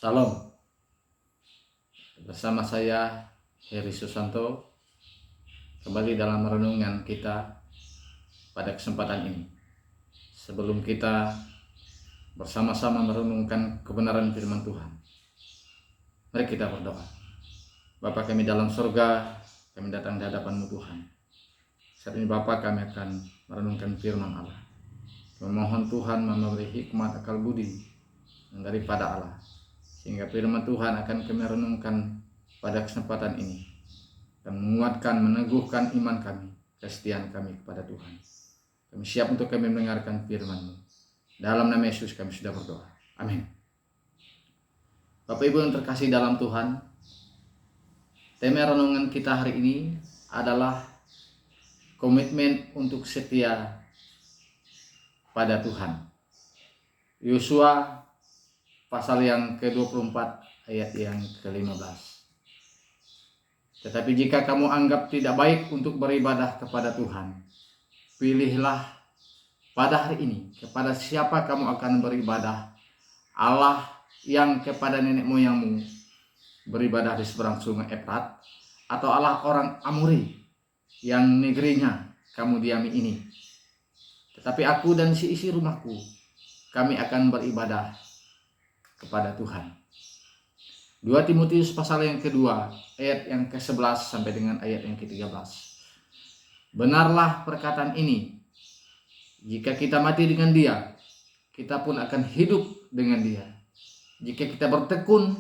Salam, bersama saya Heri Susanto kembali dalam renungan kita pada kesempatan ini. Sebelum kita bersama-sama merenungkan kebenaran firman Tuhan, mari kita berdoa. Bapa kami dalam surga, kami datang di hadapan-Mu Tuhan. Saat ini Bapa, kami akan merenungkan firman Allah. Memohon Tuhan memberi hikmat akal budi daripada Allah, sehingga firman Tuhan akan kami renungkan pada kesempatan ini dan menguatkan, meneguhkan iman kami, kesetiaan kami kepada Tuhan. Kami siap untuk kami mendengarkan firman-Mu. Dalam nama Yesus kami sudah berdoa. Amin. Bapak Ibu yang terkasih dalam Tuhan, tema renungan kita hari ini adalah komitmen untuk setia pada Tuhan. Yosua pasal yang ke-24 ayat yang ke-15. Tetapi jika kamu anggap tidak baik untuk beribadah kepada Tuhan, pilihlah pada hari ini kepada siapa kamu akan beribadah. Allah yang kepada nenek moyangmu beribadah di seberang sungai Efrat, atau Allah orang Amori yang negerinya kamu diami ini. Tetapi aku dan seisi rumahku, kami akan beribadah kepada Tuhan. 2 Timotius pasal yang kedua ayat yang ke-11 sampai dengan ayat yang ke-13. Benarlah perkataan ini, jika kita mati dengan Dia, kita pun akan hidup dengan Dia. Jika kita bertekun,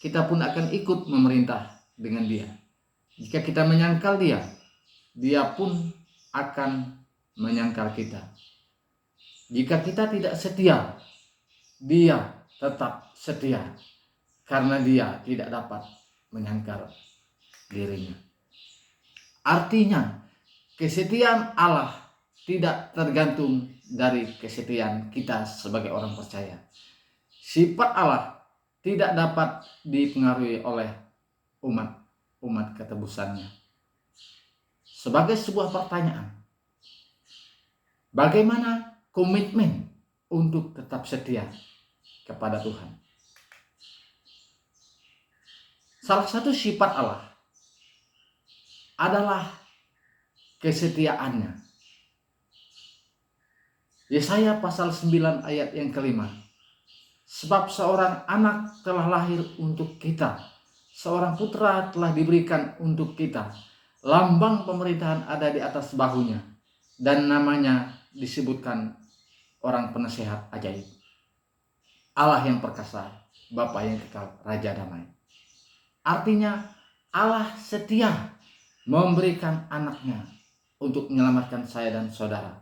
kita pun akan ikut memerintah dengan Dia. Jika kita menyangkal Dia, Dia pun akan menyangkal kita. Jika kita tidak setia, Dia tetap setia, karena Dia tidak dapat menyangkal dirinya. Artinya, kesetiaan Allah tidak tergantung dari kesetiaan kita sebagai orang percaya. Sifat Allah tidak dapat dipengaruhi oleh umat ketebusannya. Sebagai sebuah pertanyaan, bagaimana komitmen untuk tetap setia kepada Tuhan? Salah satu sifat Allah adalah kesetiaannya. Yesaya pasal 9 ayat yang ke-5. Sebab seorang anak telah lahir untuk kita, seorang putra telah diberikan untuk kita. Lambang pemerintahan ada di atas bahunya, dan namanya disebutkan orang penasehat ajaib, Allah yang perkasa, Bapa yang kekal, Raja damai. Artinya Allah setia memberikan anaknya untuk menyelamatkan saya dan saudara.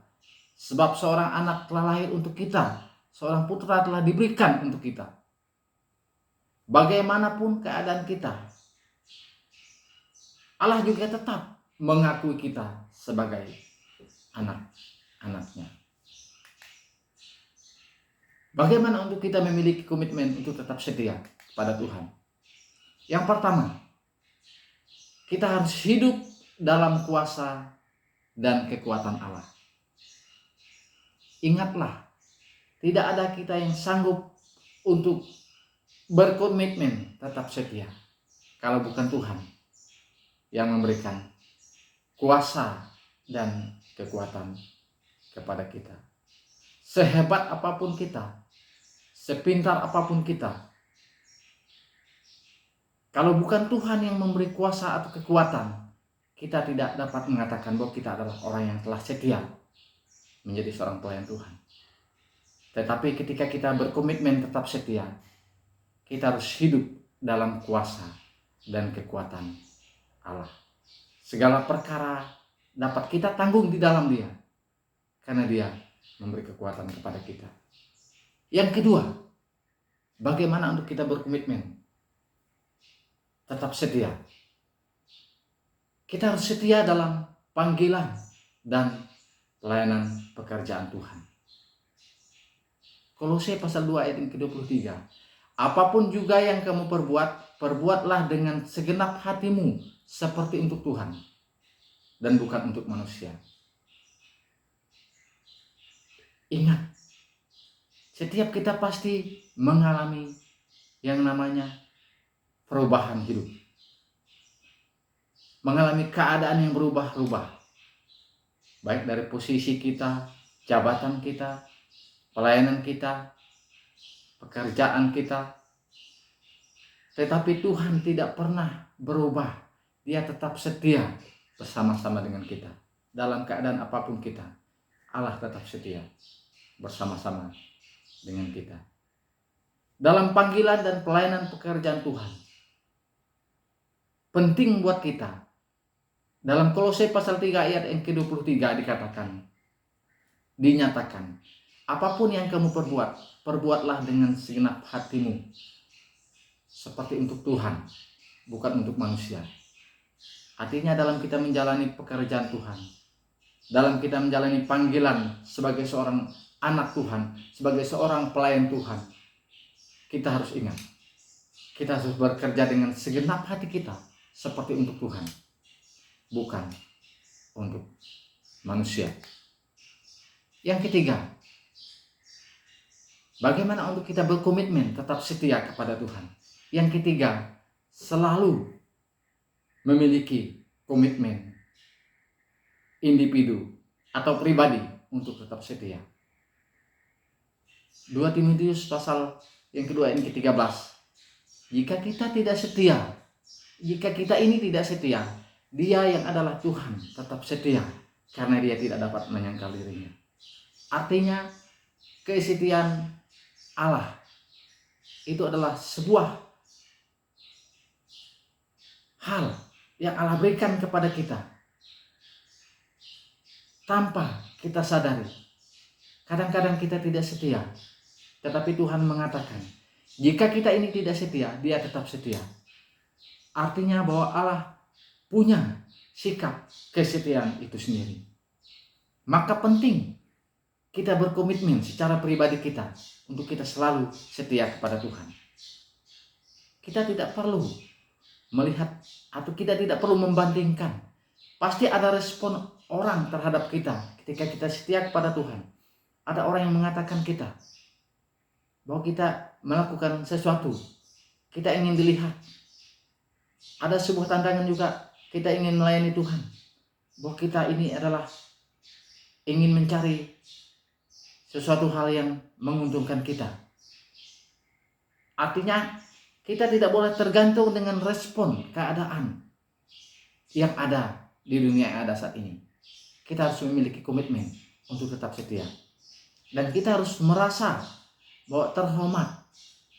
Sebab seorang anak telah lahir untuk kita, seorang putra telah diberikan untuk kita. Bagaimanapun keadaan kita, Allah juga tetap mengakui kita sebagai anak-anaknya. Bagaimana untuk kita memiliki komitmen untuk tetap setia pada Tuhan? Yang pertama, kita harus hidup dalam kuasa dan kekuatan Allah. Ingatlah, tidak ada kita yang sanggup untuk berkomitmen tetap setia kalau bukan Tuhan yang memberikan kuasa dan kekuatan kepada kita. Sehebat apapun kita, sepintar apapun kita, kalau bukan Tuhan yang memberi kuasa atau kekuatan, kita tidak dapat mengatakan bahwa kita adalah orang yang telah setia menjadi seorang pelayan Tuhan. Tetapi ketika kita berkomitmen tetap setia, kita harus hidup dalam kuasa dan kekuatan Allah. Segala perkara dapat kita tanggung di dalam Dia, karena Dia memberi kekuatan kepada kita. Yang kedua, bagaimana untuk kita berkomitmen tetap setia? Kita harus setia dalam panggilan dan pelayanan pekerjaan Tuhan. Kolose pasal 2 ayat yang ke-23. Apapun juga yang kamu perbuat, perbuatlah dengan segenap hatimu seperti untuk Tuhan dan bukan untuk manusia. Ingat, setiap kita pasti mengalami yang namanya perubahan hidup. Mengalami keadaan yang berubah-ubah. Baik dari posisi kita, jabatan kita, pelayanan kita, pekerjaan kita. Tetapi Tuhan tidak pernah berubah. Dia tetap setia bersama-sama dengan kita. Dalam keadaan apapun kita, Allah tetap setia bersama-sama dengan kita. Dalam panggilan dan pelayanan pekerjaan Tuhan, penting buat kita. Dalam Kolose pasal 3 ayat yang ke-23 dikatakan, dinyatakan, apapun yang kamu perbuat, perbuatlah dengan segenap hatimu, seperti untuk Tuhan, bukan untuk manusia. Artinya dalam kita menjalani pekerjaan Tuhan, dalam kita menjalani panggilan sebagai seorang anak Tuhan, sebagai seorang pelayan Tuhan, kita harus ingat, kita harus bekerja dengan segenap hati kita, seperti untuk Tuhan, bukan untuk manusia. Yang ketiga, bagaimana untuk kita berkomitmen tetap setia kepada Tuhan. Yang ketiga, selalu memiliki komitmen individu atau pribadi untuk tetap setia. 2 Timotius pasal yang kedua ayat ke-13. Jika kita tidak setia, jika kita ini tidak setia, Dia yang adalah Tuhan tetap setia, karena Dia tidak dapat menyangkal dirinya. Artinya kesetiaan Allah itu adalah sebuah hal yang Allah berikan kepada kita tanpa kita sadari. Kadang-kadang kita tidak setia, tetapi Tuhan mengatakan, jika kita ini tidak setia, Dia tetap setia. Artinya bahwa Allah punya sikap kesetiaan itu sendiri. Maka penting kita berkomitmen secara pribadi kita untuk kita selalu setia kepada Tuhan. Kita tidak perlu melihat atau kita tidak perlu membandingkan. Pasti ada respon orang terhadap kita ketika kita setia kepada Tuhan. Ada orang yang mengatakan kita bahwa kita melakukan sesuatu, kita ingin dilihat. Ada sebuah tantangan juga, kita ingin melayani Tuhan, bahwa kita ini adalah ingin mencari sesuatu hal yang menguntungkan kita. Artinya kita tidak boleh tergantung dengan respon keadaan yang ada di dunia yang ada saat ini. Kita harus memiliki komitmen untuk tetap setia. Dan kita harus merasa bahwa terhormat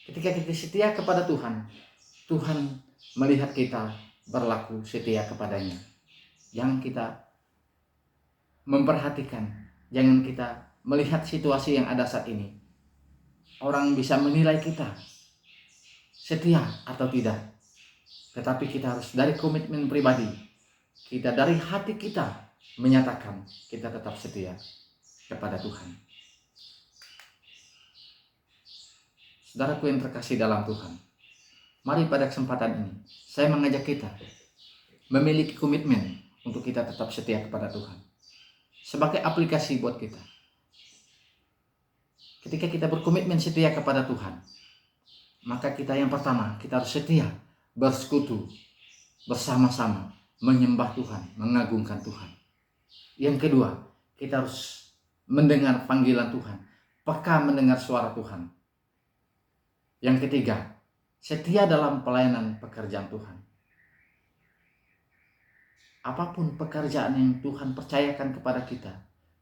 ketika kita setia kepada Tuhan. Tuhan melihat kita berlaku setia kepadanya. Jangan kita memperhatikan, jangan kita melihat situasi yang ada saat ini. Orang bisa menilai kita setia atau tidak. Tetapi kita harus dari komitmen pribadi, kita dari hati kita menyatakan kita tetap setia kepada Tuhan. Saudaraku yang terkasih dalam Tuhan, mari pada kesempatan ini saya mengajak kita memiliki komitmen untuk kita tetap setia kepada Tuhan. Sebagai aplikasi buat kita, ketika kita berkomitmen setia kepada Tuhan, maka kita yang pertama, kita harus setia bersekutu bersama-sama menyembah Tuhan, mengagungkan Tuhan. Yang kedua, kita harus mendengar panggilan Tuhan, peka mendengar suara Tuhan. Yang ketiga, setia dalam pelayanan pekerjaan Tuhan. Apapun pekerjaan yang Tuhan percayakan kepada kita,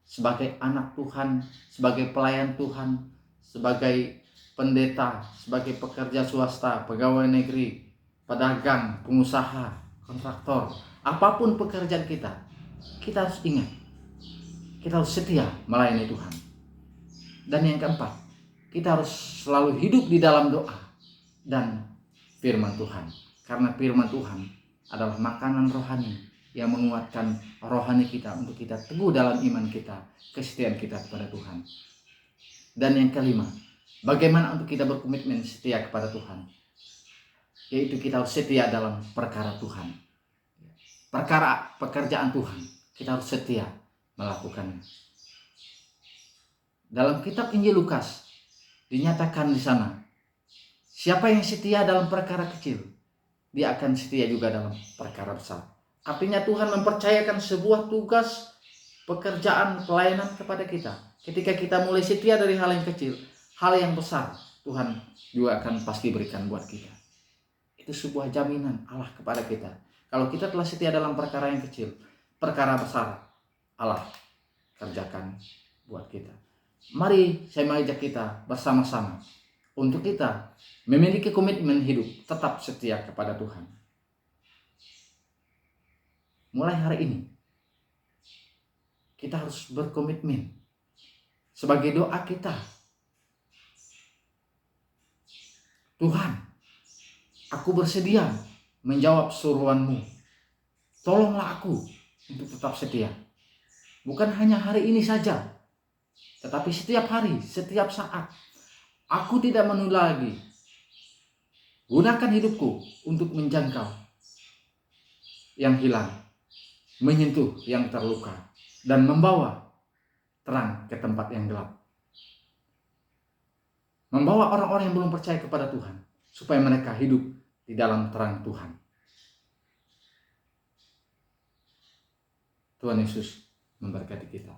sebagai anak Tuhan, sebagai pelayan Tuhan, sebagai pendeta, sebagai pekerja swasta, pegawai negeri, pedagang, pengusaha, kontraktor, apapun pekerjaan kita, kita harus ingat, kita harus setia melayani Tuhan. Dan yang keempat, kita harus selalu hidup di dalam doa dan firman Tuhan. Karena firman Tuhan adalah makanan rohani yang menguatkan rohani kita untuk kita teguh dalam iman kita, kesetiaan kita kepada Tuhan. Dan yang kelima, bagaimana untuk kita berkomitmen setia kepada Tuhan? Yaitu kita harus setia dalam perkara Tuhan. Perkara pekerjaan Tuhan, kita harus setia melakukannya. Dalam kitab Injil Lukas dinyatakan di sana, Siapa yang setia dalam perkara kecil, dia akan setia juga dalam perkara besar. Artinya Tuhan mempercayakan sebuah tugas, pekerjaan, pelayanan kepada kita. Ketika kita mulai setia dari hal yang kecil, hal yang besar Tuhan juga akan pasti berikan buat kita. Itu sebuah jaminan Allah kepada kita. Kalau kita telah setia dalam perkara yang kecil, perkara besar Allah kerjakan buat kita. Mari saya mengajak kita bersama-sama untuk kita memiliki komitmen hidup tetap setia kepada Tuhan. Mulai hari ini kita harus berkomitmen sebagai doa kita. Tuhan, aku bersedia menjawab suruhan-Mu. Tolonglah aku untuk tetap setia. Bukan hanya hari ini saja, tetapi setiap hari, setiap saat. Aku tidak menunda lagi. Gunakan hidupku untuk menjangkau yang hilang, menyentuh yang terluka, dan membawa terang ke tempat yang gelap. Membawa orang-orang yang belum percaya kepada Tuhan, supaya mereka hidup di dalam terang Tuhan. Tuhan Yesus memberkati kita.